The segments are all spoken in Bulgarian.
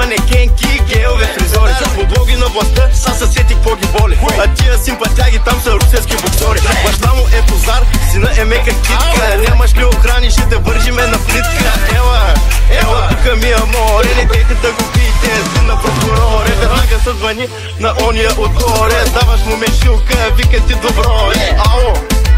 манекенки, геове, фризори. С подлоги на властта, са сетих по ги боли. А тия симпатяги там са русенски боксори. Баща му е козар, сина е мека китка. Нямаш ли охрани, ще те вържиме на плитка. Ела, тука ми аморе, не дейте да го пиете, син на прокуроре. Веднага се звъни на ония отгоре. Даваш му мешилка, вика ти добро. Ало,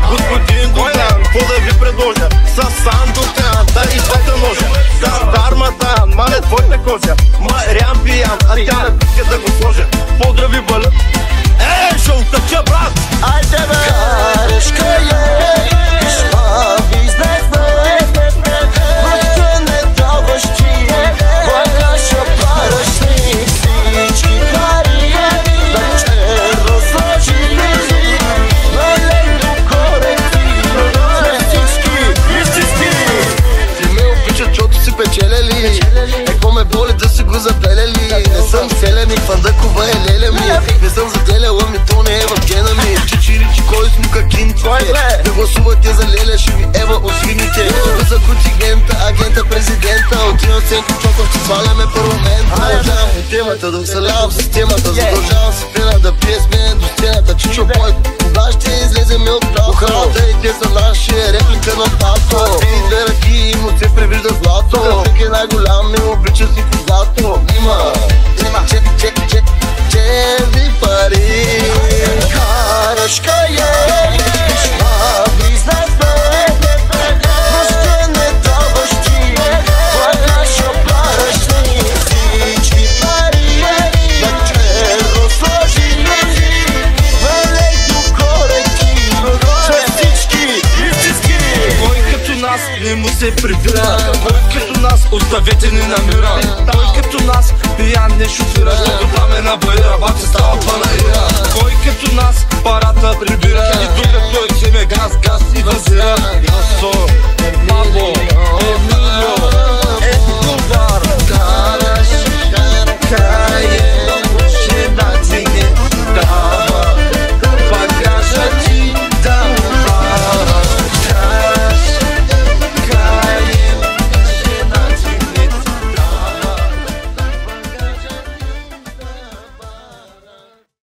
господин Доган, какво да ви предложа? Със Сандокан, да и двата ножа. С Дарматан, мале твоята кожа. Марян пиян, а тя не иска да го сложа. Поздрави бъля. Шо тъча, брат! Айде бе! Карешка е, пишма бизнес бе. Въобще не даваш ти, багаш опараш ли всички пари. Да че разложили, налей коректив. За всички истински. Ти ме обичат, защото си печелели. Еко ме боли да си го запелели. Не съм селеник, фандъкова е леля ми. Не съм заделяла ми, то не е в гена ми. Чичиричи, кой смука кинците. Да гласувате за леля, ще ви ева освините. За контингента, агента, президента. Отивам Ценко Чоков, че сваляме парламента. Продължавам по темата, да усалявам системата. Задължавам се пена да пие с мен до стената. Чичо Бойко, кога ще излеземе от прато? Охраната и те са наши, реплика на тато. Тези две ръки и му се превижда злато. Всеки е най-голям, не обича си когато има. Черни пари. Карашка е, пишма бизнес бе. Въобще не даваш ти, багаш опараш ли всички пари. Да че разложили, валей до коректив. За всички истински. Кой като нас не му се прибира? Кой като нас оставете ни на мира? Кой като нас пиян не шофира? Защото там е на баира, бак се става панаира. Кой като нас парата прибира? И докато вземе газ и възира. Ясо, Пабло, Емилио, Ескобар.